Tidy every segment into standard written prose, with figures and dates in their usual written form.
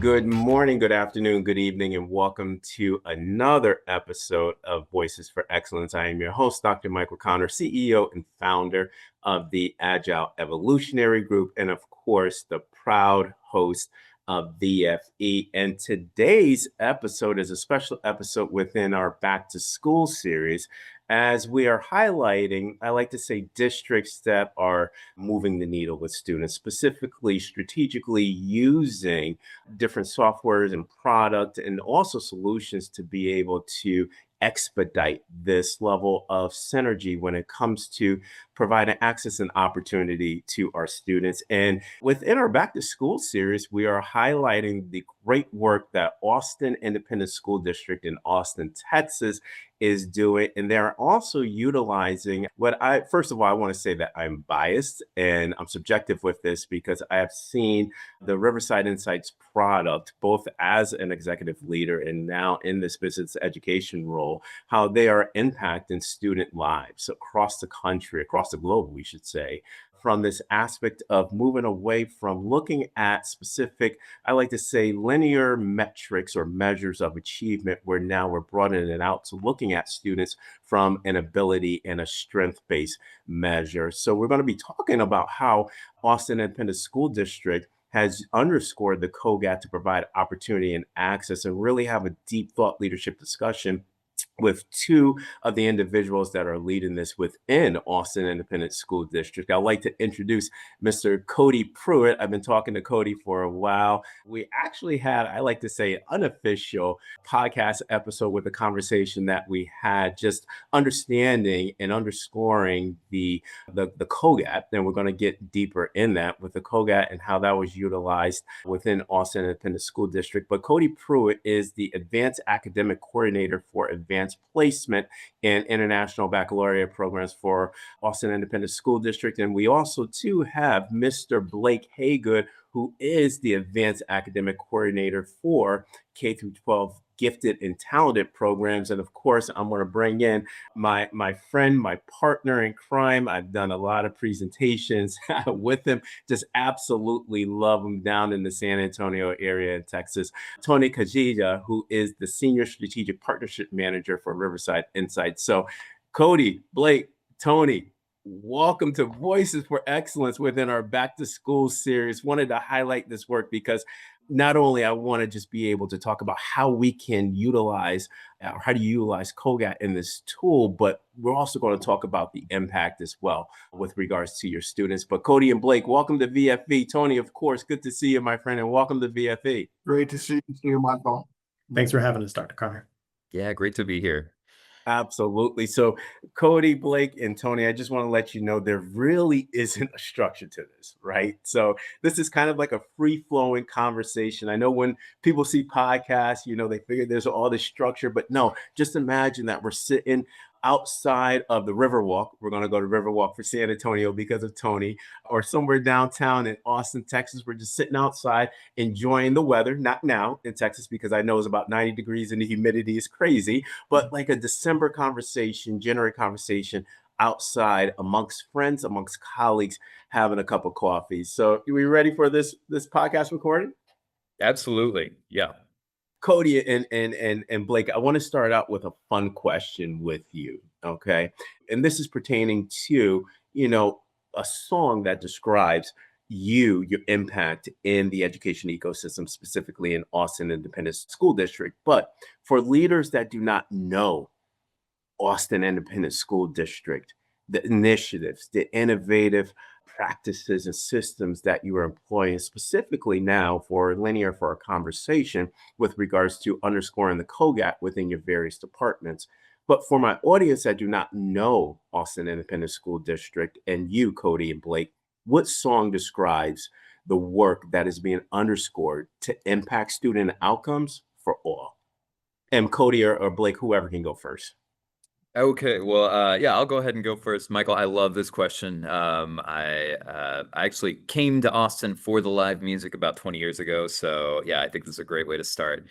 Good morning, good afternoon, good evening, and welcome to another episode of Voices for Excellence. I am your host, Dr. Michael Connor, CEO and founder of the Agile Evolutionary Group, and of course, the proud host of VFE. And today's episode is a special episode within our Back to School series, as we are highlighting, I like to say, districts that are moving the needle with students, specifically strategically using different softwares and product and also solutions to be able to expedite this level of synergy when it comes to providing access and opportunity to our students. And within our Back to School series, we are highlighting the great work that Austin Independent School District in Austin, Texas is doing. And they're also utilizing first of all, I want to say that I'm biased and I'm subjective with this because I have seen the Riverside Insights product, both as an executive leader and now in this business education role, how they are impacting student lives across the country, across the globe, we should say, from this aspect of moving away from looking at specific, I like to say, linear metrics or measures of achievement, where now we're broadening it out to looking at students from an ability and a strength-based measure. So we're going to be talking about how Austin Independent School District has underscored the CogAT to provide opportunity and access and really have a deep thought leadership discussion with two of the individuals that are leading this within Austin Independent School District. I'd like to introduce Mr. Cody Pruitt. I've been talking to Cody for a while. We actually had, I like to say, an unofficial podcast episode with a conversation that we had, just understanding and underscoring the CogAT. And we're going to get deeper in that with the CogAT and how that was utilized within Austin Independent School District. But Cody Pruitt is the Advanced Academic Coordinator for Advanced Placement and International Baccalaureate programs for Austin Independent School District. And we also too have Mr. Blake Haygood, who is the Advanced Academic Coordinator for K through 12 gifted and talented programs. And of course, I'm going to bring in my friend, my partner in crime. I've done a lot of presentations with him. Just absolutely love him down in the San Antonio area in Texas. Tony Castilleja, who is the Senior Strategic Partnership Manager for Riverside Insights. So Cody, Blake, Tony, welcome to Voices for Excellence within our Back to School series. Wanted to highlight this work because not only I want to just be able to talk about how we can utilize or how do you utilize CogAT in this tool, but we're also going to talk about the impact as well with regards to your students. But Cody and Blake, welcome to VFE. Tony, of course, good to see you, my friend, and welcome to VFE. Great to see you, Michael. Thanks for having us, Dr. Connor. Yeah, great to be here. Absolutely. So Cody, Blake, and Tony, I just want to let you know there really isn't a structure to this, right? So this is kind of like a free-flowing conversation. I know when people see podcasts, they figure there's all this structure, but no, just imagine that we're sitting outside of the Riverwalk. We're going to go to Riverwalk for San Antonio because of Tony, or somewhere downtown in Austin, Texas. We're just sitting outside enjoying the weather, not now in Texas because I know it's about 90 degrees and the humidity is crazy, but like a December conversation, January conversation outside amongst friends, amongst colleagues, having a cup of coffee. So are we ready for this podcast recording? Absolutely. Yeah. Cody and Blake, I want to start out with a fun question with you, okay? And this is pertaining to, a song that describes your impact in the education ecosystem, specifically in Austin Independent School District. But for leaders that do not know Austin Independent School District, the initiatives, the innovative practices and systems that you are employing specifically now for our conversation with regards to underscoring the CogAT within your various departments. But for my audience that do not know Austin Independent School District and you, Cody and Blake, what song describes the work that is being underscored to impact student outcomes for all? And Cody or Blake, whoever can go first. Okay, well, yeah, I'll go ahead and go first. Michael, I love this question. I actually came to Austin for the live music about 20 years ago. So yeah, I think this is a great way to start.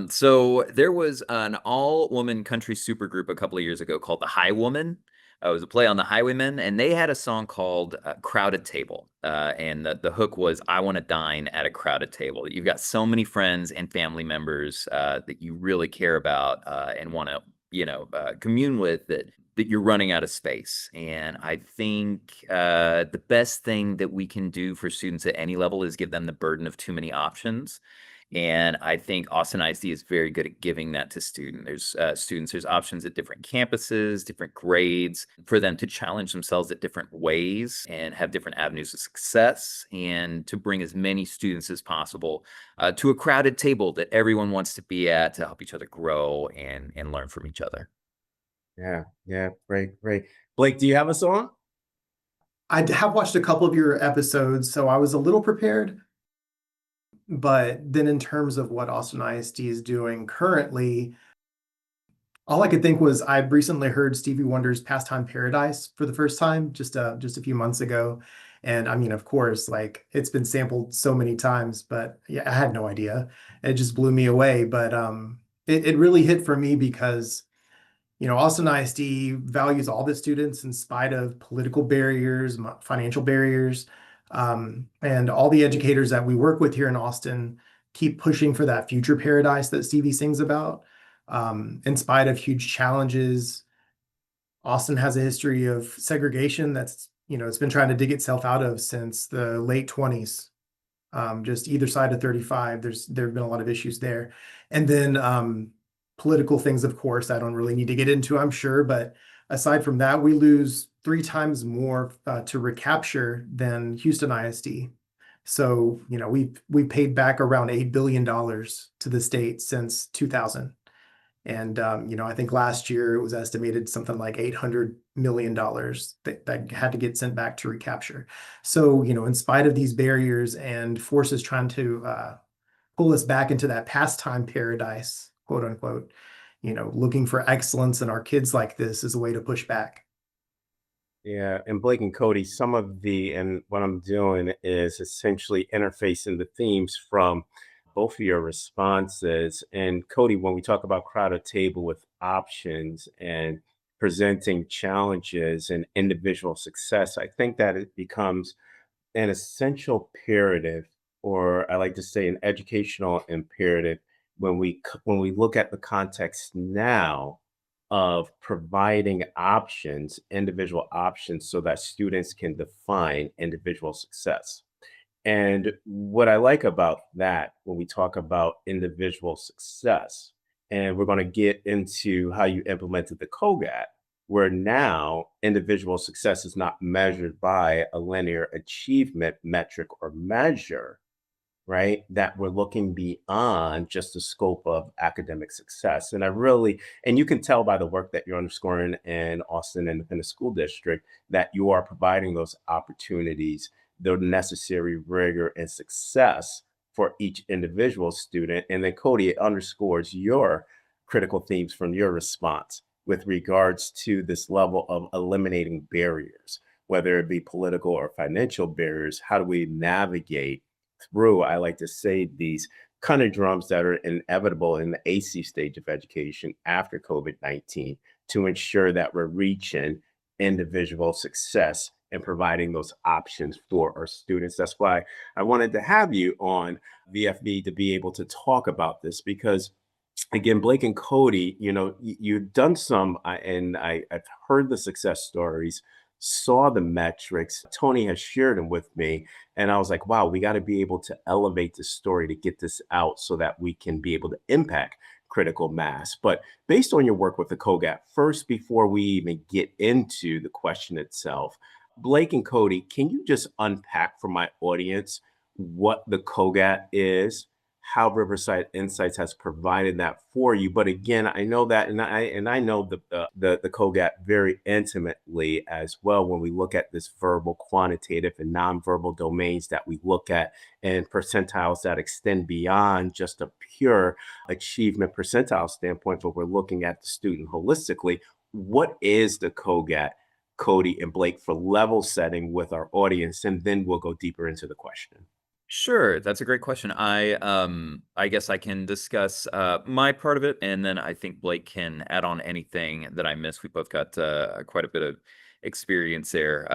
So there was an all-woman country supergroup a couple of years ago called the High Woman. It was a play on the Highwaymen, and they had a song called Crowded Table. And the hook was, I want to dine at a crowded table. You've got so many friends and family members that you really care about and want to, commune with that you're running out of space. And I think the best thing that we can do for students at any level is give them the burden of too many options. And I think Austin ISD is very good at giving that to students. There's options at different campuses, different grades for them to challenge themselves at different ways and have different avenues of success, and to bring as many students as possible to a crowded table that everyone wants to be at to help each other grow and learn from each other. Yeah, great. Blake, do you have a song? I have watched a couple of your episodes, so I was a little prepared. But then in terms of what Austin ISD is doing currently, all I could think was I recently heard Stevie Wonder's Pastime Paradise for the first time just a few months ago. And I mean, of course, like it's been sampled so many times, but yeah, I had no idea. It just blew me away. But it really hit for me because Austin ISD values all the students in spite of political barriers, financial barriers, and all the educators that we work with here in Austin keep pushing for that future paradise that Stevie sings about. In spite of huge challenges, Austin has a history of segregation that's, it's been trying to dig itself out of since the late 20s. Just either side of 35, there have been a lot of issues there. And then political things, of course, I don't really need to get into, I'm sure. But aside from that, we lose 3 times more to recapture than Houston ISD. So, we've paid back around $8 billion to the state since 2000. And, I think last year it was estimated something like $800 million that had to get sent back to recapture. So, in spite of these barriers and forces trying to pull us back into that pastime paradise, quote unquote, looking for excellence in our kids like this is a way to push back. Yeah, and Blake and Cody, and what I'm doing is essentially interfacing the themes from both of your responses. And Cody, when we talk about crowded table with options and presenting challenges and individual success, I think that it becomes an essential imperative, or I like to say an educational imperative, when we look at the context now of providing options, individual options, so that students can define individual success. And what I like about that, when we talk about individual success, and we're going to get into how you implemented the CogAT, where now individual success is not measured by a linear achievement metric or measure, right? That we're looking beyond just the scope of academic success. And you can tell by the work that you're underscoring in Austin Independent School District that you are providing those opportunities, the necessary rigor and success for each individual student. And then Cody, it underscores your critical themes from your response with regards to this level of eliminating barriers, whether it be political or financial barriers. How do we navigate through, I like to say, these conundrums that are inevitable in the AC stage of education after COVID-19 to ensure that we're reaching individual success and providing those options for our students. That's why I wanted to have you on VFB to be able to talk about this, because again, Blake and Cody, you've done some, I've heard the success stories, saw the metrics. Tony has shared them with me. And I was like, wow, we got to be able to elevate the story to get this out so that we can be able to impact critical mass. But based on your work with the CogAT, first, before we even get into the question itself, Blake and Cody, can you just unpack for my audience what the CogAT is, how Riverside Insights has provided that for you? But again, I know that, and I know the CogAT very intimately as well. When we look at this verbal, quantitative, and nonverbal domains that we look at, and percentiles that extend beyond just a pure achievement percentile standpoint, but we're looking at the student holistically. What is the CogAT, Cody and Blake, for level setting with our audience? And then we'll go deeper into the question. Sure, that's a great question. I guess I can discuss my part of it, and then I think Blake can add on anything that I missed. We both got quite a bit of experience there.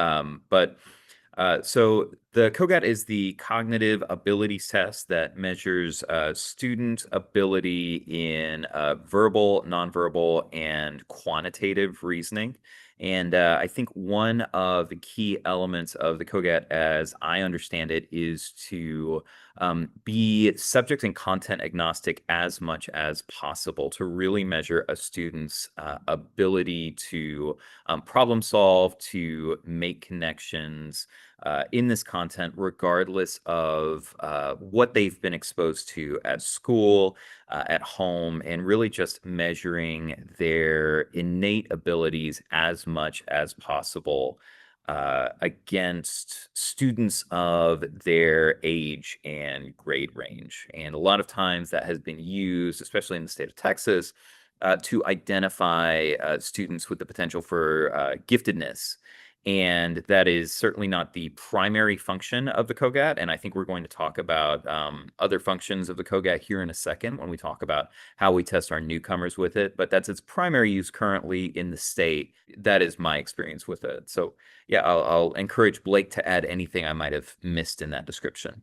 So the CogAT is the cognitive abilities test that measures student ability in verbal, nonverbal, and quantitative reasoning. And I think one of the key elements of the CogAT, as I understand it, is to be subject and content agnostic as much as possible to really measure a student's ability to problem solve, to make connections in this content, regardless of what they've been exposed to at school, at home, and really just measuring their innate abilities as much as possible against students of their age and grade range. And a lot of times that has been used, especially in the state of Texas, to identify students with the potential for giftedness. And that is certainly not the primary function of the CogAT. And I think we're going to talk about other functions of the CogAT here in a second when we talk about how we test our newcomers with it. But that's its primary use currently in the state. That is my experience with it. So yeah, I'll encourage Blake to add anything I might have missed in that description.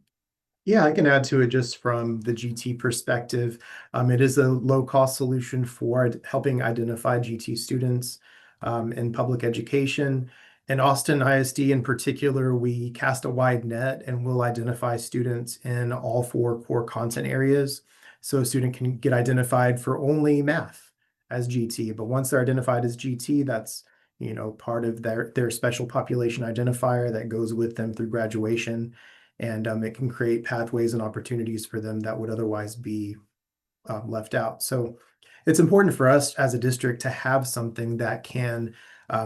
Yeah, I can add to it just from the GT perspective. It is a low-cost solution for helping identify GT students in public education. In Austin ISD in particular, we cast a wide net and will identify students in all 4 core content areas. So a student can get identified for only math as GT, but once they're identified as GT, that's part of their special population identifier that goes with them through graduation. And it can create pathways and opportunities for them that would otherwise be left out. So it's important for us as a district to have something that can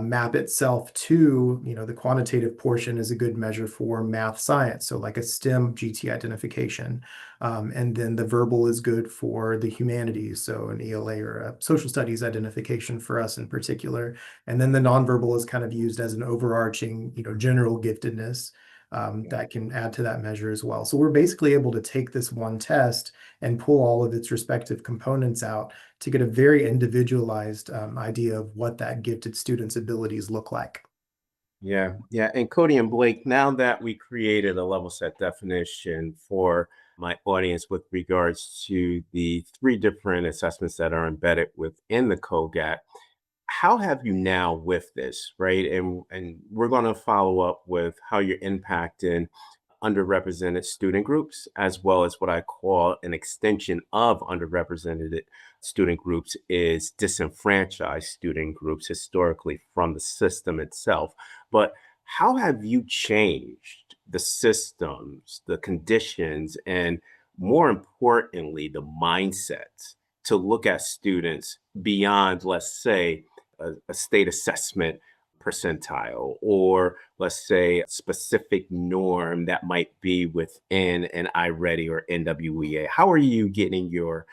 map itself to, the quantitative portion is a good measure for math science. So like a STEM GT identification. And then the verbal is good for the humanities. So an ELA or a social studies identification for us in particular. And then the nonverbal is kind of used as an overarching, general giftedness. That can add to that measure as well. So we're basically able to take this one test and pull all of its respective components out to get a very individualized idea of what that gifted student's abilities look like. Yeah, yeah. And Cody and Blake, now that we created a level set definition for my audience with regards to the 3 different assessments that are embedded within the CogAT, how have you now with this, right? And we're going to follow up with how you're impacting underrepresented student groups, as well as what I call an extension of underrepresented student groups is disenfranchised student groups historically from the system itself. But how have you changed the systems, the conditions, and more importantly, the mindset to look at students beyond, let's say, a state assessment percentile, or let's say a specific norm that might be within an iReady or NWEA? How are you getting your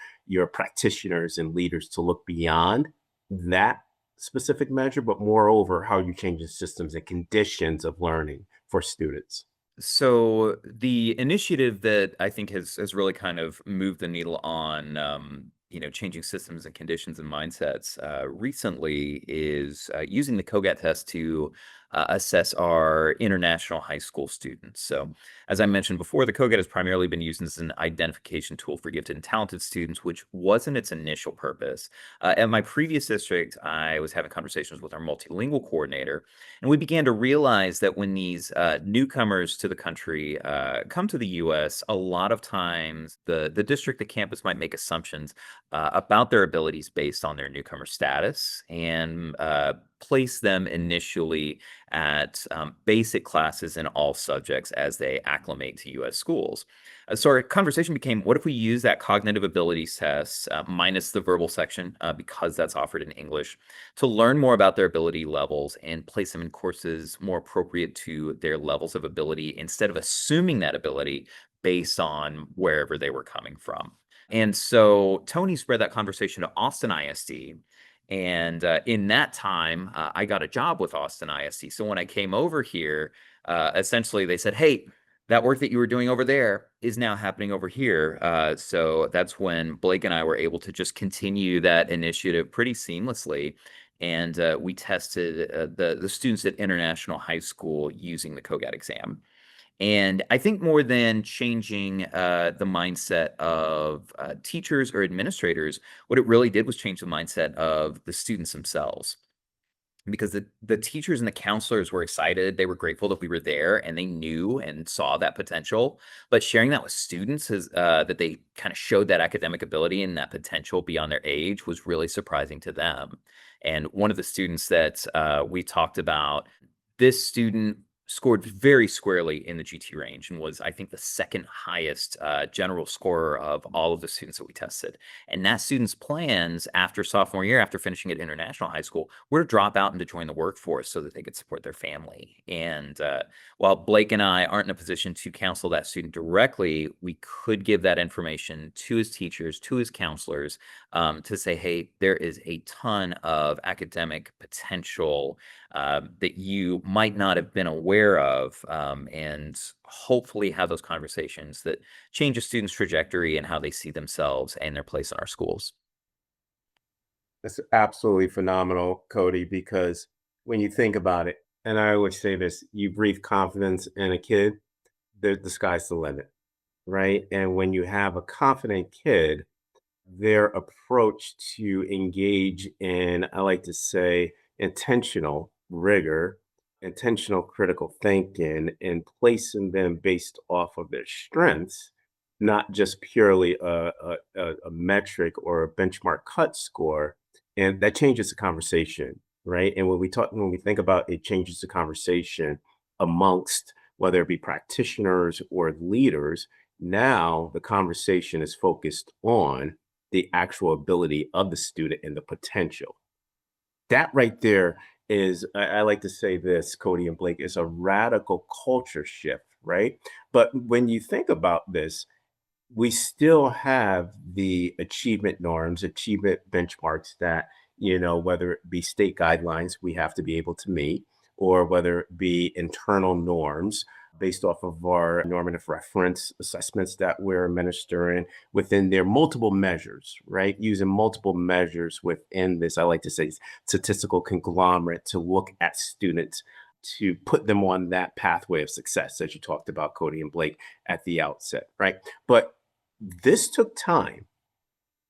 practitioners and leaders to look beyond that specific measure, but moreover, how are you changing systems and conditions of learning for students? So the initiative that I think has really kind of moved the needle on changing systems and conditions and mindsets recently is using the CogAT test to assess our international high school students. So as I mentioned before, the CogAT has primarily been used as an identification tool for gifted and talented students, which wasn't its initial purpose. At my previous district, I was having conversations with our multilingual coordinator, and we began to realize that when these newcomers to the country come to the U.S., a lot of times the district, the campus might make assumptions about their abilities based on their newcomer status and place them initially at basic classes in all subjects as they acclimate to U.S. schools. So our conversation became, what if we use that cognitive abilities test minus the verbal section because that's offered in English to learn more about their ability levels and place them in courses more appropriate to their levels of ability instead of assuming that ability based on wherever they were coming from. And so Tony spread that conversation to Austin ISD. And in that time, I got a job with Austin ISD. So when I came over here, essentially they said, hey, that work that you were doing over there is now happening over here. So that's when Blake and I were able to just continue that initiative pretty seamlessly. And we tested the students at International High School using the CogAT exam. And I think more than changing the mindset of teachers or administrators, what it really did was change the mindset of the students themselves. Because the teachers and the counselors were excited, they were grateful that we were there, and they knew and saw that potential. But sharing that with students is that they kind of showed that academic ability and that potential beyond their age was really surprising to them. And one of the students that we talked about, this student scored very squarely in the GT range and was, I think, the second highest general scorer of all of the students that we tested. And that student's plans after sophomore year, after finishing at International High School, were to drop out and to join the workforce so that they could support their family. And while Blake and I aren't in a position to counsel that student directly, we could give that information to his teachers, to his counselors, to say, hey, there is a ton of academic potential that you might not have been aware of, and hopefully have those conversations that change a student's trajectory and how they see themselves and their place in our schools. That's absolutely phenomenal, Cody, because when you think about it, and I always say this, you breathe confidence in a kid, the sky's the limit, right? And when you have a confident kid, their approach to engage in, I like to say, intentional rigor, intentional critical thinking, and placing them based off of their strengths, not just purely a metric or a benchmark cut score. And that changes the conversation, right? And when we think about it, changes the conversation amongst whether it be practitioners or leaders. Now the conversation is focused on the actual ability of the student and the potential. That right there is, I like to say this, Cody and Blake, is a radical culture shift, right? But when you think about this, we still have the achievement norms, achievement benchmarks that, whether it be state guidelines we have to be able to meet, or whether it be internal norms based off of our normative reference assessments that we're administering within their multiple measures, right? Using multiple measures within this, I like to say, statistical conglomerate to look at students to put them on that pathway of success, as you talked about, Cody and Blake, at the outset, right? But this took time,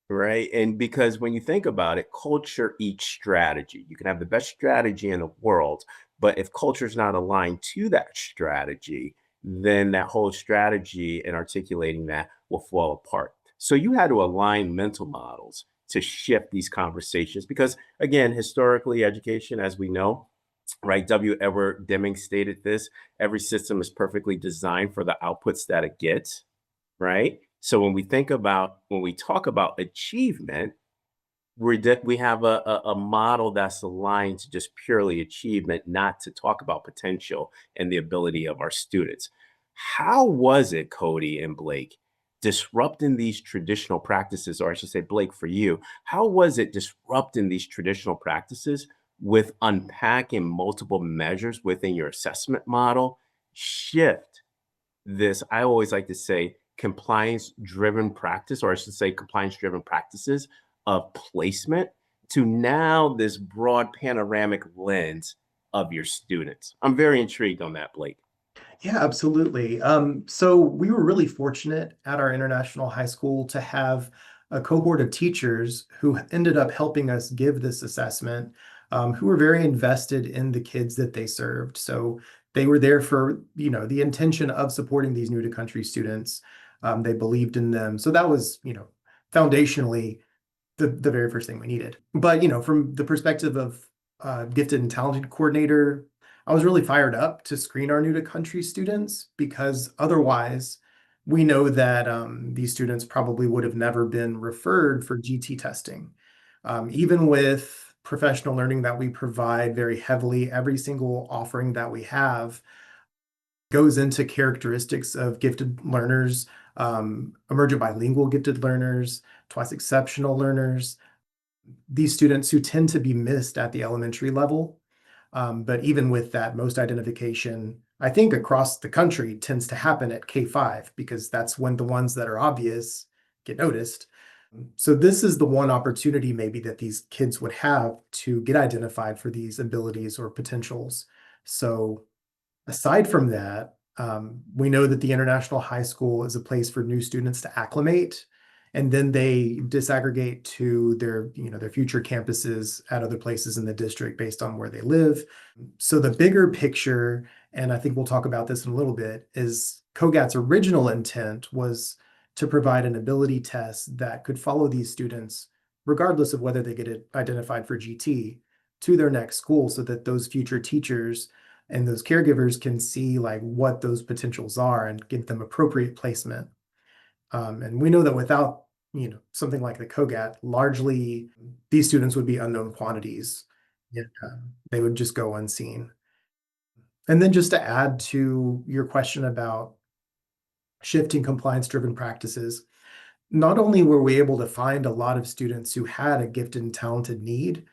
right? And because when you think about it, culture eats strategy. You can have the best strategy in the world, but if culture is not aligned to that strategy, then that whole strategy and articulating that will fall apart. So you had to align mental models to shift these conversations because, again, historically, education, as we know, right? W. Edward Deming stated this: every system is perfectly designed for the outputs that it gets, right? So when we talk about achievement, we have a model that's aligned to just purely achievement, not to talk about potential and the ability of our students. How was it, Cody and Blake, disrupting these traditional practices, or I should say, Blake, for you, how was it disrupting these traditional practices with unpacking multiple measures within your assessment model? Shift this, I always like to say, compliance-driven practice, or I should say compliance-driven practices of placement to now this broad panoramic lens of your students. I'm very intrigued on that, Blake. Yeah, absolutely. So we were really fortunate at our international high school to have a cohort of teachers who ended up helping us give this assessment, who were very invested in the kids that they served. So they were there for, the intention of supporting these new to country students. They believed in them. So that was, foundationally the very first thing we needed. But, from the perspective of gifted and talented coordinator, I was really fired up to screen our new to country students because otherwise we know that these students probably would have never been referred for GT testing. Even with professional learning that we provide very heavily, every single offering that we have goes into characteristics of gifted learners, emergent bilingual gifted learners, twice exceptional learners, these students who tend to be missed at the elementary level. But even with that, most identification I think across the country tends to happen at K-5 because that's when the ones that are obvious get noticed. So this is the one opportunity maybe that these kids would have to get identified for these abilities or potentials. So aside from that, we know that the International High School is a place for new students to acclimate, and then they disaggregate to their, their future campuses at other places in the district based on where they live. So the bigger picture, and I think we'll talk about this in a little bit, is CogAT's original intent was to provide an ability test that could follow these students, regardless of whether they get identified for GT, to their next school, so that those future teachers and those caregivers can see like what those potentials are and give them appropriate placement. And we know that without, something like the CogAT, largely these students would be unknown quantities. Yeah, they would just go unseen. And then just to add to your question about shifting compliance-driven practices, not only were we able to find a lot of students who had a gifted and talented need,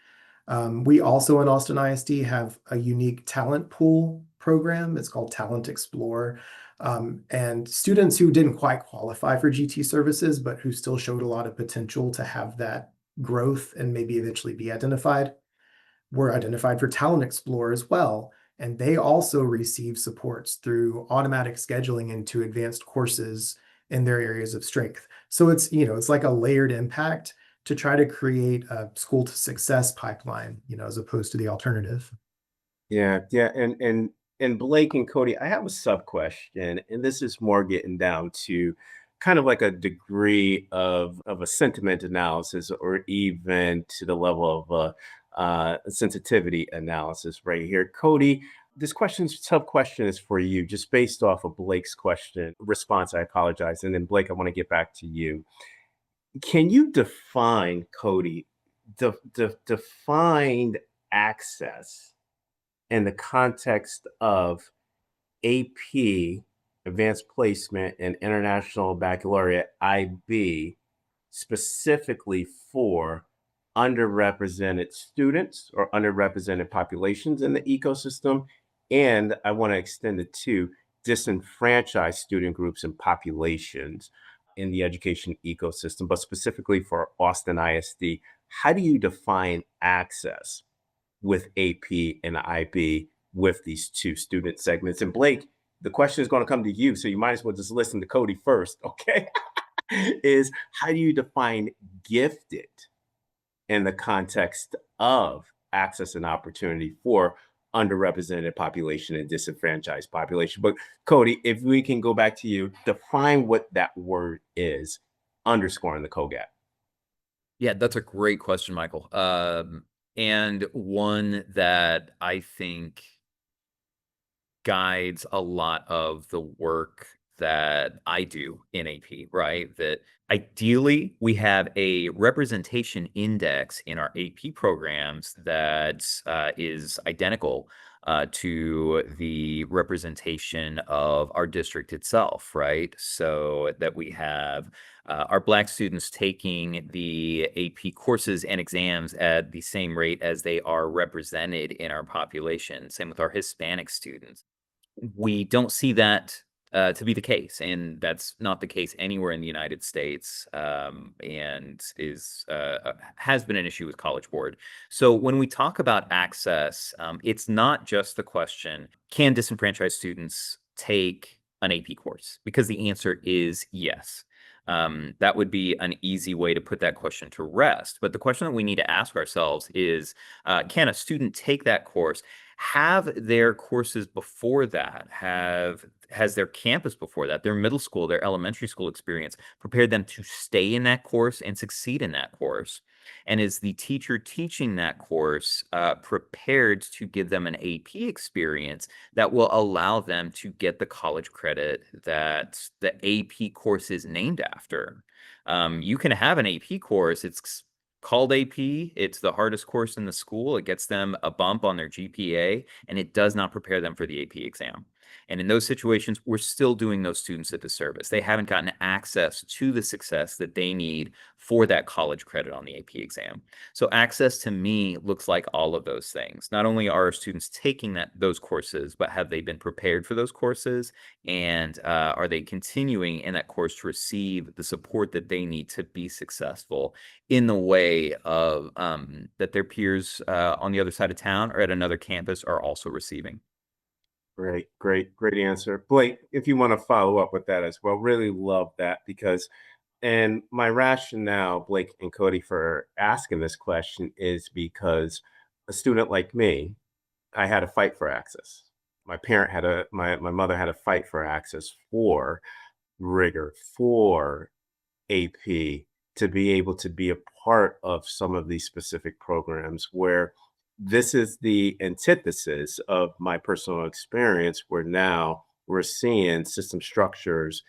we also in Austin ISD have a unique talent pool program. It's called Talent Explore. And students who didn't quite qualify for GT services, but who still showed a lot of potential to have that growth and maybe eventually be identified, were identified for Talent Explore as well. And they also receive supports through automatic scheduling into advanced courses in their areas of strength. So it's, it's like a layered impact to try to create a school to success pipeline, as opposed to the alternative. Yeah, yeah, and Blake and Cody, I have a sub question, and this is more getting down to kind of like a degree of a sentiment analysis, or even to the level of a sensitivity analysis right here. Cody, this sub question is for you, just based off of Blake's question response. I apologize, and then Blake, I want to get back to you. Can you define, Cody, define access in the context of AP, Advanced Placement, and International Baccalaureate, IB, specifically for underrepresented students or underrepresented populations in the ecosystem? And I want to extend it to disenfranchised student groups and populations in the education ecosystem, but specifically for Austin ISD. How do you define access with AP and IB with these two student segments? And Blake, the question is going to come to you, so you might as well just listen to Cody first, okay? Is how do you define gifted in the context of access and opportunity for underrepresented population and disenfranchised population? But Cody, if we can go back to you, define what that word is, underscoring the CogAT. Yeah, that's a great question, Michael. And one that I think guides a lot of the work that I do in AP, right? That ideally we have a representation index in our AP programs that is identical to the representation of our district itself, right? So that we have our Black students taking the AP courses and exams at the same rate as they are represented in our population. Same with our Hispanic students. We don't see that to be the case, and that's not the case anywhere in the United States, and is has been an issue with College Board. So when we talk about access, it's not just the question, can disenfranchised students take an AP course? Because the answer is yes. That would be an easy way to put that question to rest. But the question that we need to ask ourselves is, can a student take that course? Have their courses before that, has their campus before that, their middle school, their elementary school experience prepared them to stay in that course and succeed in that course? And is the teacher teaching that course prepared to give them an AP experience that will allow them to get the college credit that the AP course is named after? You can have an AP course, it's called AP, it's the hardest course in the school, it gets them a bump on their GPA, and it does not prepare them for the AP exam. And in those situations, we're still doing those students a disservice. They haven't gotten access to the success that they need for that college credit on the AP exam. So access to me looks like all of those things. Not only are students taking those courses, but have they been prepared for those courses? And are they continuing in that course to receive the support that they need to be successful in the way of that their peers on the other side of town or at another campus are also receiving? Great answer. Blake, if you want to follow up with that as well, really love that because, and my rationale, Blake and Cody, for asking this question is because a student like me, I had to fight for access. My mother had to fight for access for rigor, for AP, to be able to be a part of some of these specific programs where this is the antithesis of my personal experience, where now we're seeing system structures,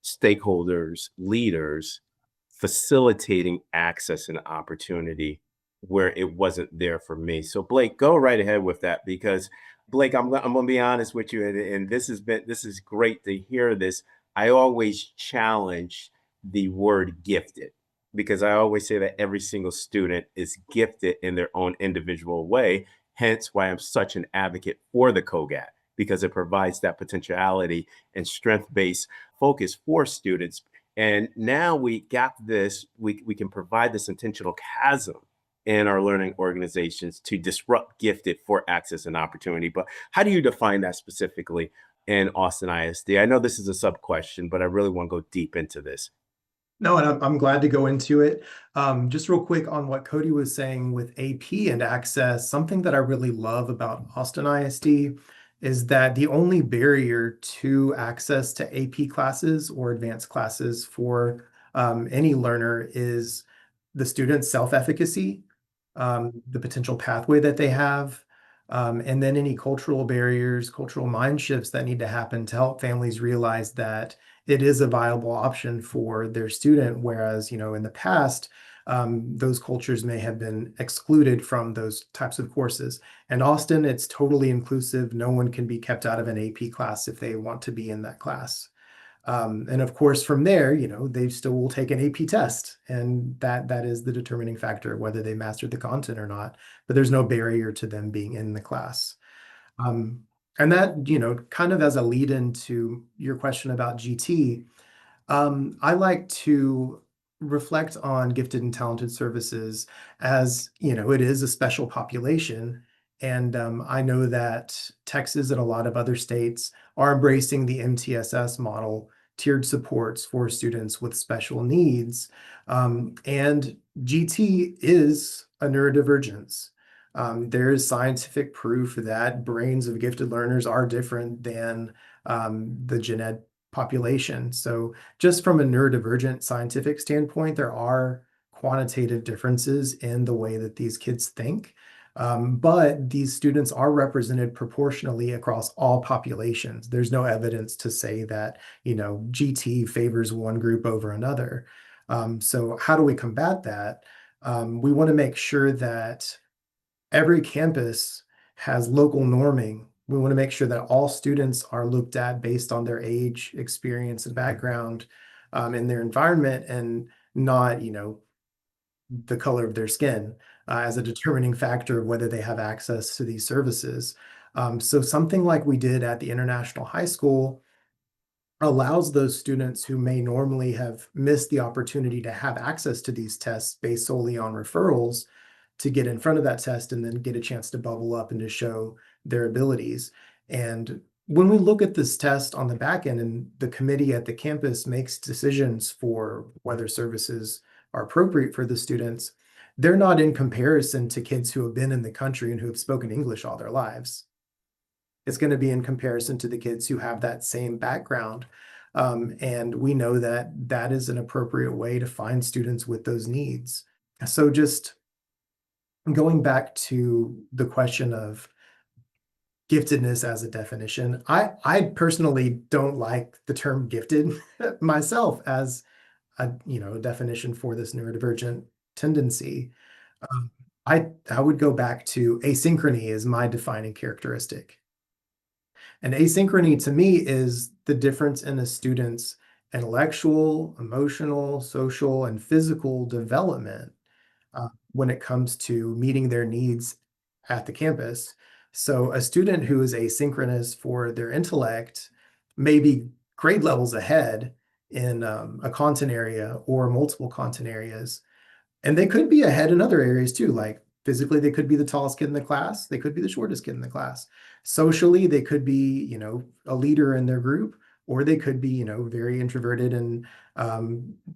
stakeholders, leaders facilitating access and opportunity where it wasn't there for me. So Blake, go right ahead with that because Blake, I'm going to be honest with you, and this is great to hear this. I always challenge the word gifted because I always say that every single student is gifted in their own individual way. Hence why I'm such an advocate for the CogAT because it provides that potentiality and strength-based focus for students. And now we got this, we can provide this intentional chasm in our learning organizations to disrupt gifted for access and opportunity. But how do you define that specifically in Austin ISD? I know this is a sub question, but I really want to go deep into this. No, and I'm glad to go into it. Just real quick on what Cody was saying with AP and access, something that I really love about Austin ISD is that the only barrier to access to AP classes or advanced classes for any learner is the student's self-efficacy, the potential pathway that they have, and then any cultural barriers, cultural mind shifts that need to happen to help families realize that it is a viable option for their student. Whereas, in the past, those cultures may have been excluded from those types of courses. And Austin, it's totally inclusive. No one can be kept out of an AP class if they want to be in that class. And of course, from there, they still will take an AP test, and that is the determining factor whether they mastered the content or not. But there's no barrier to them being in the class. And that, kind of as a lead into your question about GT, I like to reflect on gifted and talented services as, it is a special population. And I know that Texas and a lot of other states are embracing the MTSS model, tiered supports for students with special needs. And GT is a neurodivergence. There is scientific proof that brains of gifted learners are different than the gen ed population. So just from a neurodivergent scientific standpoint, there are quantitative differences in the way that these kids think. But these students are represented proportionally across all populations. There's no evidence to say that, GT favors one group over another. So how do we combat that? We want to make sure that every campus has local norming. We want to make sure that all students are looked at based on their age, experience, and background in their environment, and not, the color of their skin as a determining factor of whether they have access to these services. So something like we did at the International High School allows those students who may normally have missed the opportunity to have access to these tests based solely on referrals to get in front of that test and then get a chance to bubble up and to show their abilities. And when we look at this test on the back end and the committee at the campus makes decisions for whether services are appropriate for the students, they're not in comparison to kids who have been in the country and who have spoken English all their lives. It's going to be in comparison to the kids who have that same background. And we know that that is an appropriate way to find students with those needs. So just going back to the question of giftedness as a definition, I personally don't like the term gifted myself as a definition for this neurodivergent tendency. I would go back to asynchrony is my defining characteristic. And asynchrony to me is the difference in a student's intellectual, emotional, social, and physical development when it comes to meeting their needs at the campus. So a student who is asynchronous for their intellect may be grade levels ahead in a content area or multiple content areas. And they could be ahead in other areas too, like physically, they could be the tallest kid in the class. They could be the shortest kid in the class. Socially, they could be, a leader in their group, or they could be, very introverted and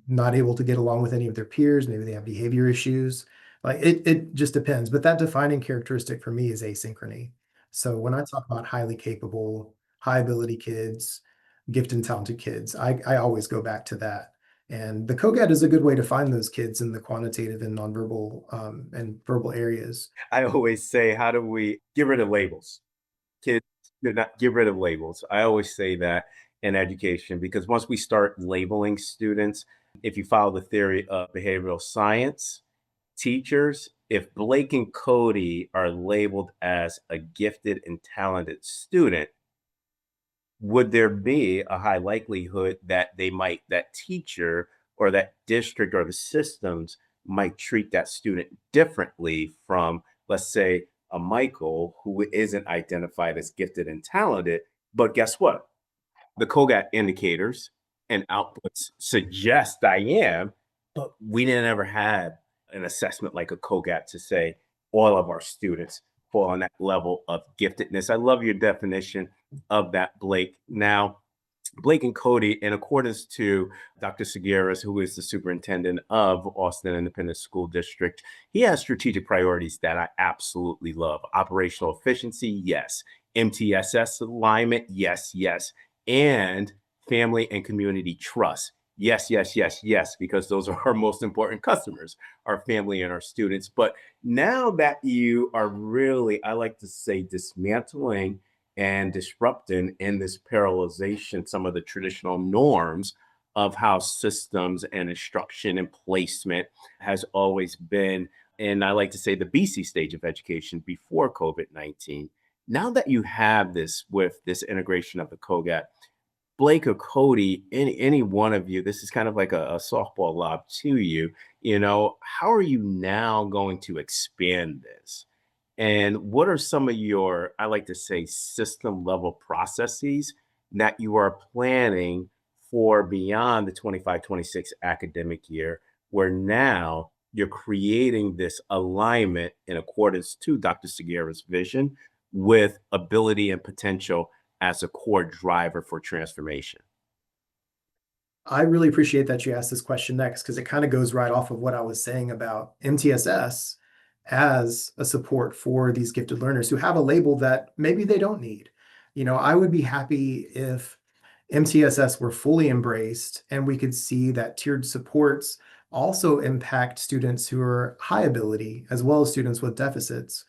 not able to get along with any of their peers. Maybe they have behavior issues. Like it just depends. But that defining characteristic for me is asynchrony. So when I talk about highly capable, high ability kids, gifted and talented kids, I always go back to that. And the CogAT is a good way to find those kids in the quantitative and nonverbal and verbal areas. I always say, how do we get rid of labels? Kids do not get rid of labels. I always say that in education, because once we start labeling students, if you follow the theory of behavioral science, teachers, if Blake and Cody are labeled as a gifted and talented student, would there be a high likelihood that that teacher or that district or the systems might treat that student differently from, let's say, a Michael who isn't identified as gifted and talented? But guess what? The CogAT indicators and outputs suggest I am, but we didn't ever have an assessment like a CogAT to say all of our students fall on that level of giftedness. I love your definition of that, Blake. Now, Blake and Cody, in accordance to Dr. Segueras, who is the superintendent of Austin Independent School District, he has strategic priorities that I absolutely love. Operational efficiency, yes. MTSS alignment, yes, yes. And family and community trust. Yes, yes, yes, yes, because those are our most important customers, our family and our students. But now that you are really, I like to say, dismantling and disrupting in this parallelization some of the traditional norms of how systems and instruction and placement has always been, and I like to say the BC stage of education before COVID-19. Now that you have this with this integration of the CogAT, Blake or Cody, any one of you, this is kind of like a softball lob to you. How are you now going to expand this? And what are some of your, I like to say, system level processes that you are planning for beyond the 25-26 academic year, where now you're creating this alignment in accordance to Dr. Seguera's vision with ability and potential as a core driver for transformation? I really appreciate that you asked this question next because it kind of goes right off of what I was saying about MTSS as a support for these gifted learners who have a label that maybe they don't need. I would be happy if MTSS were fully embraced and we could see that tiered supports also impact students who are high ability as well as students with deficits.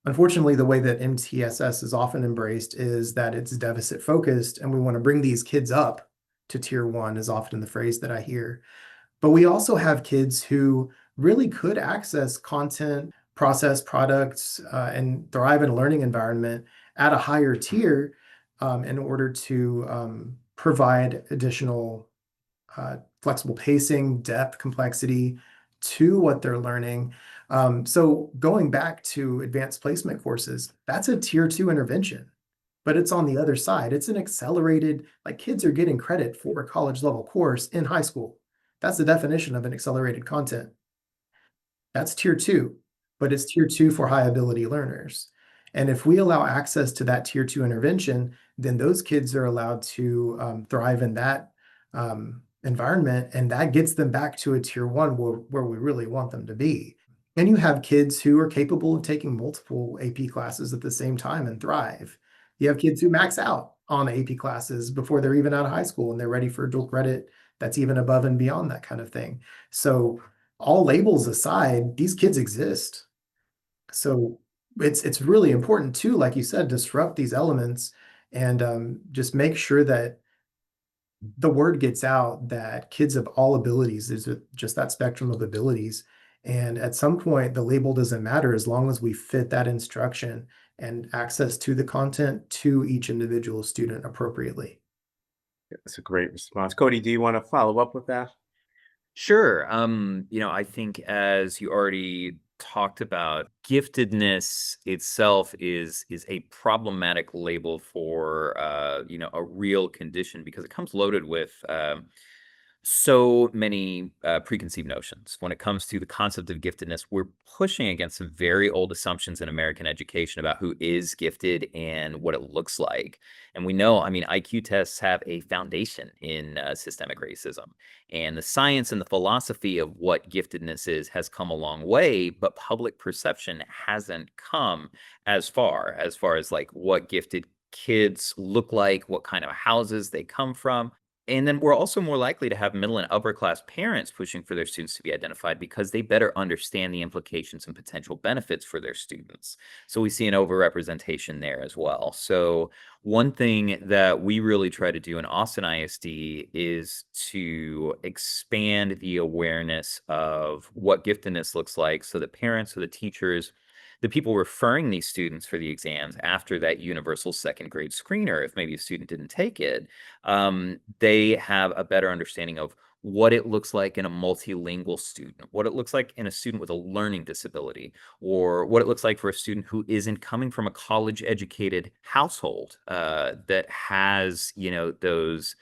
Unfortunately, the way that MTSS is often embraced is that it's deficit focused, and we want to bring these kids up to tier one is often the phrase that I hear. But we also have kids who really could access content, process products, and thrive in a learning environment at a higher tier in order to provide additional flexible pacing, depth, complexity to what they're learning. So going back to advanced placement courses, that's a tier 2 intervention, but it's on the other side. It's an accelerated, like kids are getting credit for a college level course in high school. That's the definition of an accelerated content. That's tier 2, but it's tier 2 for high ability learners. And if we allow access to that tier 2 intervention, then those kids are allowed to thrive in that environment, and that gets them back to a tier 1 where we really want them to be. And you have kids who are capable of taking multiple AP classes at the same time and thrive. You have kids who max out on AP classes before they're even out of high school and they're ready for dual credit that's even above and beyond that kind of thing. So all labels aside, these kids exist. So it's really important to, like you said, disrupt these elements and just make sure that the word gets out that kids of all abilities, there's just that spectrum of abilities. And at some point, the label doesn't matter as long as we fit that instruction and access to the content to each individual student appropriately. That's a great response. Cody, do you want to follow up with that? Sure. I think as you already talked about, giftedness itself is a problematic label for a real condition because it comes loaded with so many preconceived notions. When it comes to the concept of giftedness, we're pushing against some very old assumptions in American education about who is gifted and what it looks like. And we know, I mean, IQ tests have a foundation in systemic racism. And the science and the philosophy of what giftedness is has come a long way, but public perception hasn't come as far as like what gifted kids look like, what kind of houses they come from. And then we're also more likely to have middle and upper class parents pushing for their students to be identified because they better understand the implications and potential benefits for their students. So we see an overrepresentation there as well. So one thing that we really try to do in Austin ISD is to expand the awareness of what giftedness looks like so that parents or the teachers, the people referring these students for the exams after that universal second grade screener, if maybe a student didn't take it, they have a better understanding of what it looks like in a multilingual student, what it looks like in a student with a learning disability, or what it looks like for a student who isn't coming from a college educated household that has, those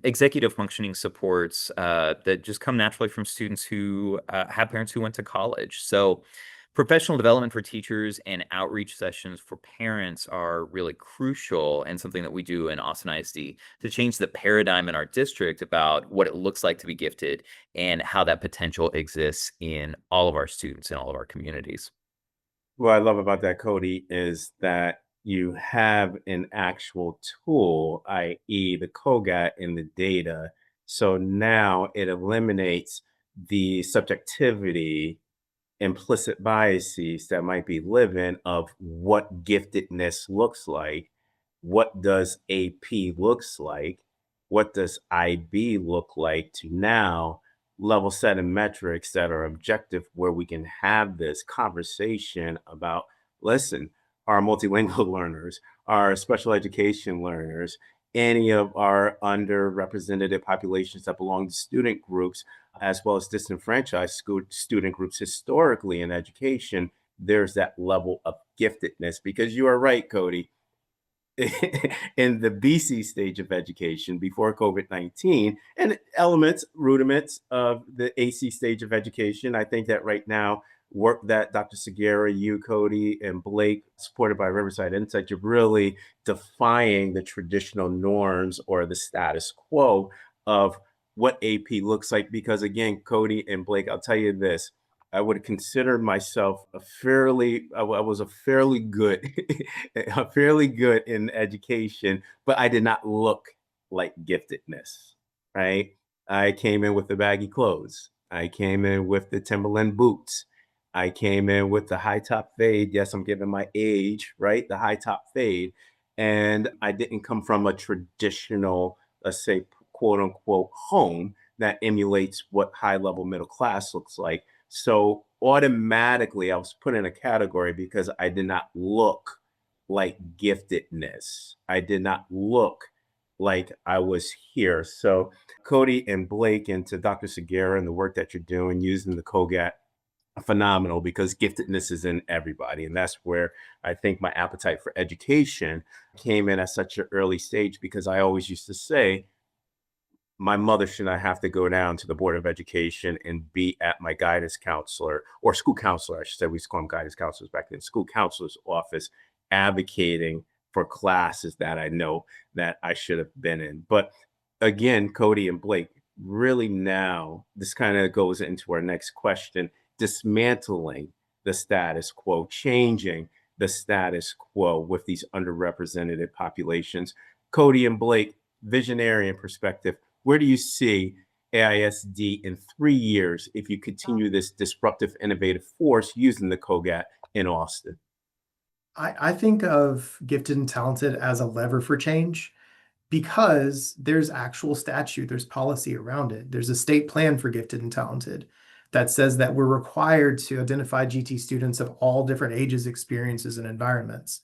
executive functioning supports that just come naturally from students who have parents who went to college. So professional development for teachers and outreach sessions for parents are really crucial and something that we do in Austin ISD to change the paradigm in our district about what it looks like to be gifted and how that potential exists in all of our students in all of our communities. What I love about that, Cody, is that you have an actual tool, i.e., the CogAT in the data. So now it eliminates the subjectivity, implicit biases that might be living of what giftedness looks like, what does AP looks like, what does IB look like, to now level setting metrics that are objective where we can have this conversation about, listen, our multilingual learners, our special education learners, any of our underrepresented populations that belong to student groups, as well as disenfranchised student groups historically in education, there's that level of giftedness. Because you are right, Cody, in the BC stage of education before COVID-19 and elements, rudiments of the AC stage of education. I think that right now, work that Dr. Segura, you, Cody, and Blake, supported by Riverside Insight, you're really defying the traditional norms or the status quo of what AP looks like. Because again, Cody and Blake, I'll tell you this, I would consider myself I was a fairly good, fairly good in education, but I did not look like giftedness, right? I came in with the baggy clothes. I came in with the Timberland boots. I came in with the high top fade. Yes, I'm giving my age, right? The high top fade. And I didn't come from a traditional, let's say, quote unquote, home that emulates what high level middle class looks like. So automatically I was put in a category because I did not look like giftedness. I did not look like I was here. So Cody and Blake, and to Dr. Segura and the work that you're doing using the CogAT, phenomenal, because giftedness is in everybody. And that's where I think my appetite for education came in at such an early stage, because I always used to say, my mother should not have to go down to the Board of Education and be at my guidance counselor, or school counselor, I should say. We used to call them guidance counselors back then, school counselor's office, advocating for classes that I know that I should have been in. But again, Cody and Blake, really now, this kind of goes into our next question, dismantling the status quo, changing the status quo with these underrepresented populations. Cody and Blake, visionary perspective, where do you see AISD in 3 years if you continue this disruptive, innovative force using the CogAT in Austin? I think of gifted and talented as a lever for change because there's actual statute, there's policy around it. There's a state plan for gifted and talented. that says that we're required to identify GT students of all different ages, experiences, and environments.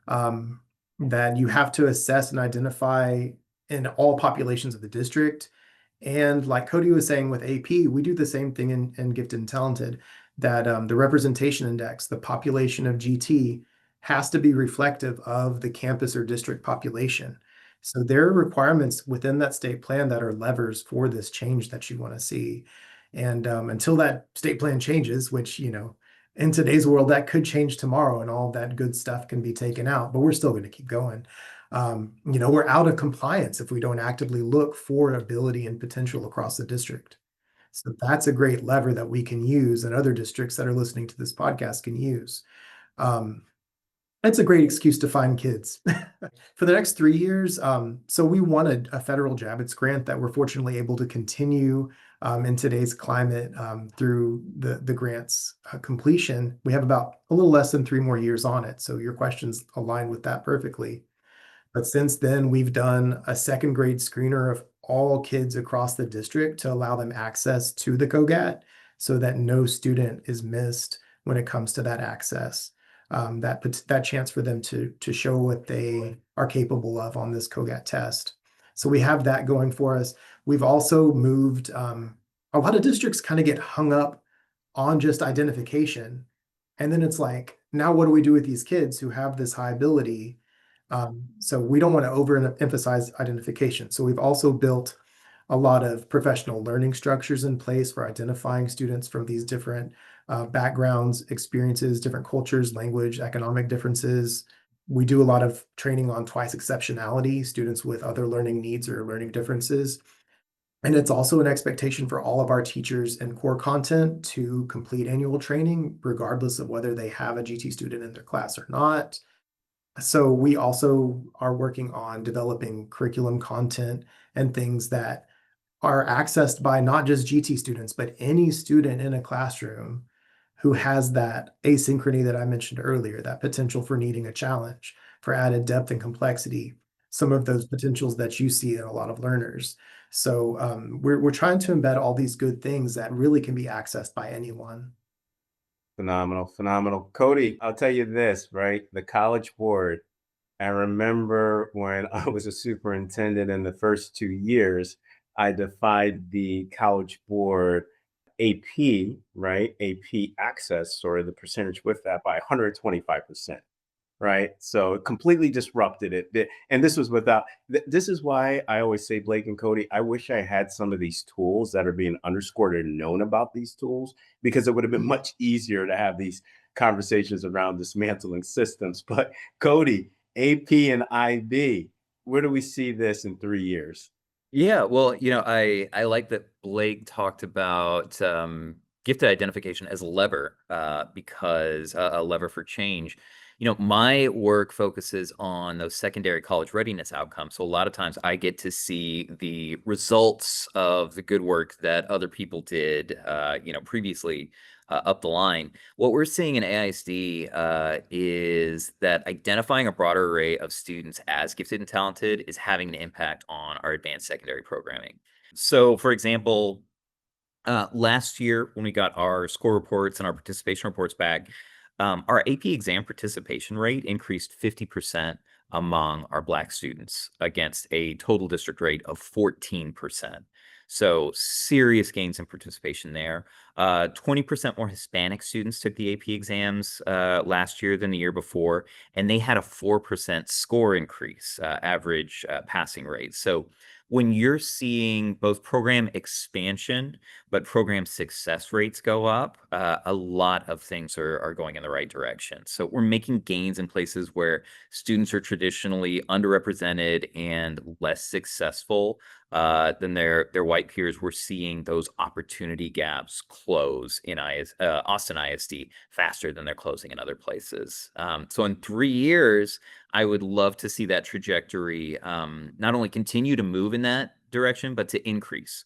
That you have to assess and identify in all populations of the district. And like Cody was saying with AP, we do the same thing in Gifted and Talented, that the representation index, the population of GT, has to be reflective of the campus or district population. So there are requirements within that state plan that are levers for this change that you want to see. And until that state plan changes, which, in today's world, that could change tomorrow and all that good stuff can be taken out, but we're still going to keep going. We're out of compliance if we don't actively look for ability and potential across the district. So that's a great lever that we can use and other districts that are listening to this podcast can use. It's a great excuse to find kids. For the next 3 years, so we won a federal JABITS grant that we're fortunately able to continue in today's climate through the grant's completion. We have about a little less than 3 more years on it. So your questions align with that perfectly. But since then, we've done a second grade screener of all kids across the district to allow them access to the CogAT so that no student is missed when it comes to that access. That chance for them to show what they are capable of on this CogAT test. So we have that going for us. We've also moved, a lot of districts kind of get hung up on just identification. And then it's like, now what do we do with these kids who have this high ability? So we don't want to overemphasize identification. So we've also built a lot of professional learning structures in place for identifying students from these different backgrounds, experiences, different cultures, language, economic differences. We do a lot of training on twice exceptionality, students with other learning needs or learning differences. And it's also an expectation for all of our teachers and core content to complete annual training, regardless of whether they have a GT student in their class or not. So we also are working on developing curriculum content and things that are accessed by not just GT students, but any student in a classroom who has that asynchrony that I mentioned earlier, that potential for needing a challenge, for added depth and complexity, some of those potentials that you see in a lot of learners. So we're trying to embed all these good things that really can be accessed by anyone. Phenomenal, phenomenal. Cody, I'll tell you this, right? The College Board, I remember when I was a superintendent in the first 2 years, I defied the College Board AP, right? AP access, or the percentage with that, by 125%. Right. So it completely disrupted it. And this was without, this is why I always say, Blake and Cody, I wish I had some of these tools that are being underscored and known about these tools, because it would have been much easier to have these conversations around dismantling systems. But Cody, AP and IB, where do we see this in 3 years? Yeah, well, I like that Blake talked about gifted identification as a lever, because a lever for change. My work focuses on those secondary college readiness outcomes. So a lot of times I get to see the results of the good work that other people did, previously up the line. What we're seeing in AISD is that identifying a broader array of students as gifted and talented is having an impact on our advanced secondary programming. So, for example, last year when we got our score reports and our participation reports back, our AP exam participation rate increased 50% among our Black students against a total district rate of 14%. So serious gains in participation there. 20% more Hispanic students took the AP exams last year than the year before, and they had a 4% score increase, average passing rate. So when you're seeing both program expansion, but program success rates go up, a lot of things are going in the right direction. So we're making gains in places where students are traditionally underrepresented and less successful than their white peers. We're seeing those opportunity gaps close in Austin ISD faster than they're closing in other places. So in 3 years, I would love to see that trajectory not only continue to move in that direction, but to increase.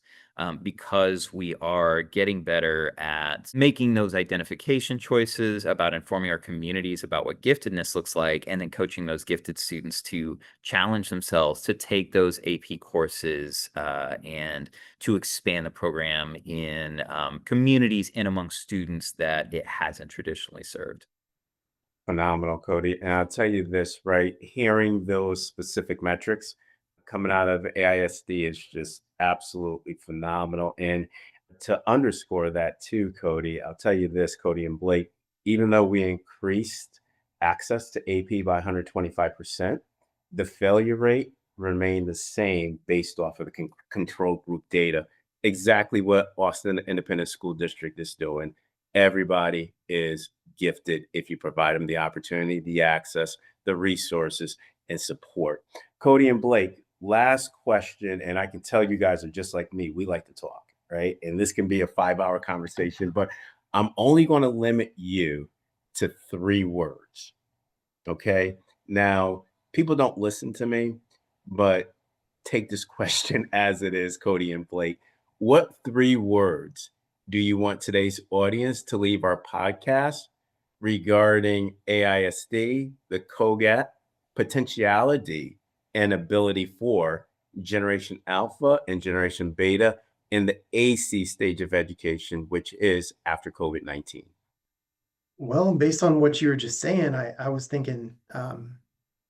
Because we are getting better at making those identification choices, about informing our communities about what giftedness looks like, and then coaching those gifted students to challenge themselves to take those AP courses and to expand the program in communities and among students that it hasn't traditionally served. Phenomenal, Cody. And I'll tell you this, right? Hearing those specific metrics coming out of AISD is just absolutely phenomenal. And to underscore that too, Cody, I'll tell you this, Cody and Blake, even though we increased access to AP by 125%, the failure rate remained the same based off of the control group data. Exactly what Austin Independent School District is doing. Everybody is gifted if you provide them the opportunity, the access, the resources, and support. Cody and Blake, last question, and I can tell you guys are just like me. We like to talk, right? And this can be a 5-hour conversation, but I'm only going to limit you to 3 words. Okay. Now, people don't listen to me, but take this question as it is, Cody and Blake. What 3 words do you want today's audience to leave our podcast regarding AISD, the CogAT, potentiality, and ability for Generation Alpha and Generation Beta in the AC stage of education, which is after COVID-19? Well, based on what you were just saying, I was thinking,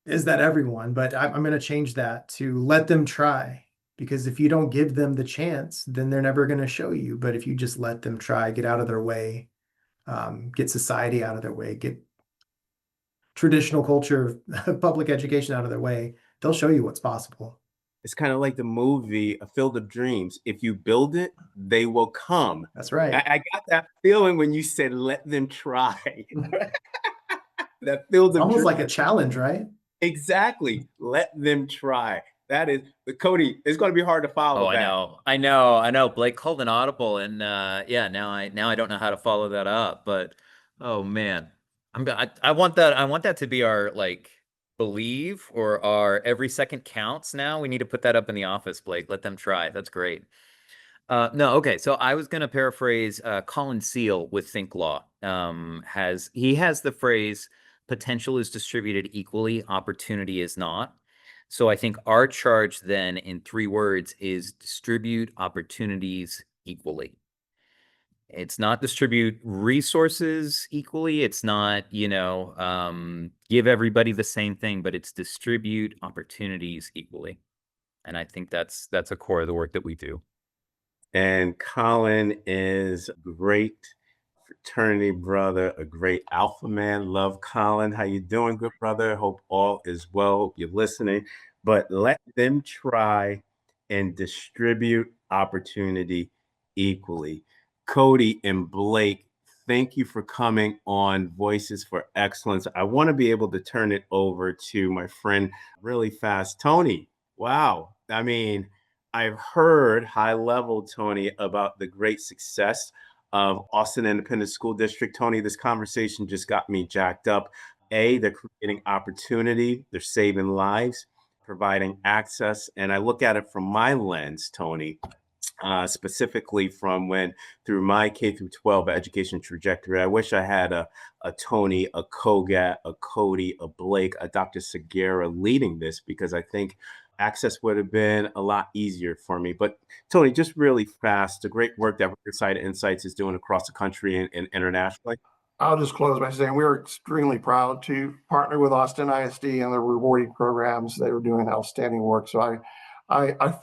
is that everyone? But I'm going to change that to let them try. Because if you don't give them the chance, then they're never going to show you. But if you just let them try, get out of their way, get society out of their way, get traditional culture, public education out of their way, they'll show you what's possible. It's kind of like the movie A Field of Dreams. If you build it, they will come. That's right. I got that feeling when you said let them try. That Field of Almost Dreams. like a challenge, right? Exactly. Let them try. That is, Cody, it's going to be hard to follow. Oh, that. I know. Blake called an audible, and yeah, now I don't know how to follow that up. But oh man, I want that to be our like believe or our every second counts. Now we need to put that up in the office, Blake. Let them try. That's great. No, okay. So I was gonna paraphrase Colin Seal with Think Law. He has the phrase potential is distributed equally, opportunity is not. So I think our charge then in 3 words is distribute opportunities equally. It's not distribute resources equally. It's not, give everybody the same thing, but it's distribute opportunities equally. And I think that's a core of the work that we do. And Colin is a great fraternity brother, a great alpha man. Love Colin. How you doing, good brother? Hope all is well. Hope you're listening. But let them try and distribute opportunity equally. Cody and Blake, thank you for coming on Voices for Excellence. I want to be able to turn it over to my friend really fast, Tony. Wow. I mean, I've heard high level, Tony, about the great success of Austin Independent School District. Tony, this conversation just got me jacked up. They're creating opportunity, they're saving lives, providing access. And I look at it from my lens, Tony, specifically from when through my K through 12 education trajectory. I wish I had a Tony, a CogAT, a Cody, a Blake, a Dr. Segura leading this, because I think access would have been a lot easier for me. But Tony, just really fast, the great work that Riverside Insights is doing across the country and internationally. I'll just close by saying we're extremely proud to partner with Austin ISD and the rewarding programs. They were doing outstanding work. So I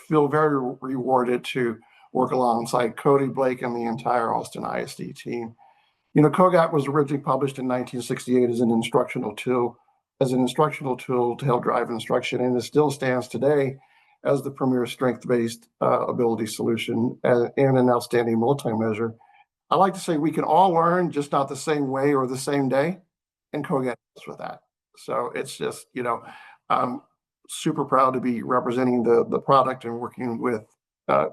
feel very rewarded to work alongside Cody, Blake, and the entire Austin ISD team. CogAT was originally published in 1968 as an instructional tool to help drive instruction, and it still stands today as the premier strength-based ability solution and an outstanding multi-measure. I like to say we can all learn, just not the same way or the same day, and CogAT helps with that. So it's just, I'm super proud to be representing the product and working with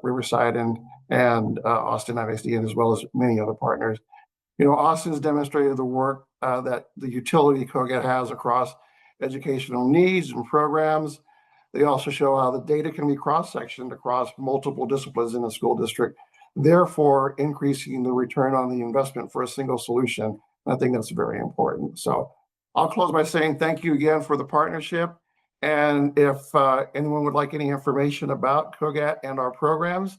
Riverside and Austin ISD, and as well as many other partners. Austin's demonstrated the work that the utility CogAT has across educational needs and programs. They also show how the data can be cross-sectioned across multiple disciplines in the school district, therefore increasing the return on the investment for a single solution. And I think that's very important. So I'll close by saying thank you again for the partnership. And if anyone would like any information about CogAT and our programs,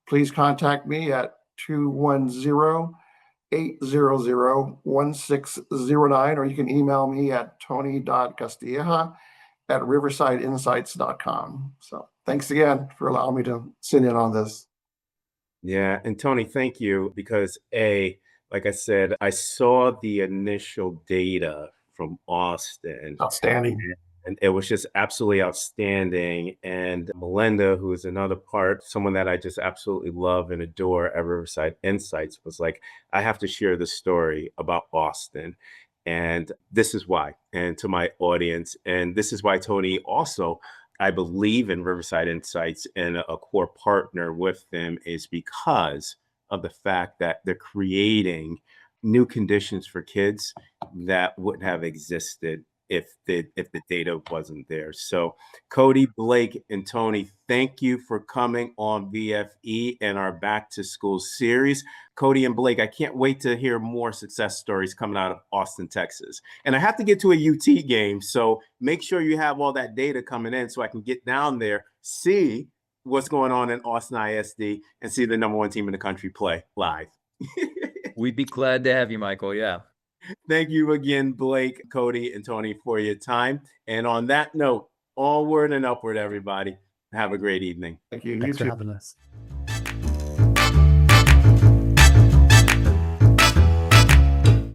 please contact me at 210-800-1609, or you can email me at tony.castilleja@riversideinsights.com. So thanks again for allowing me to sit in on this. Yeah, and Tony, thank you, because like I said, I saw the initial data from Austin, Outstanding. and it was just absolutely outstanding. And Melinda, who is another part, someone that I just absolutely love and adore at Riverside Insights, was like, I have to share the story about Austin. And this is why, and to my audience, and this is why, Tony, also, I believe in Riverside Insights, and a core partner with them is because of the fact that they're creating new conditions for kids that wouldn't have existed if the data wasn't there. So Cody, Blake, and Tony, thank you for coming on VFE and our Back to School series. Cody and Blake, I can't wait to hear more success stories coming out of Austin, Texas. And I have to get to a UT game, so make sure you have all that data coming in so I can get down there, see what's going on in Austin ISD, and see the #1 team in the country play live. We'd be glad to have you, Michael. Yeah. Thank you again, Blake, Cody, and Tony, for your time. And on that note, onward and upward, everybody. Have a great evening. Thank you. Thanks You for too. having us.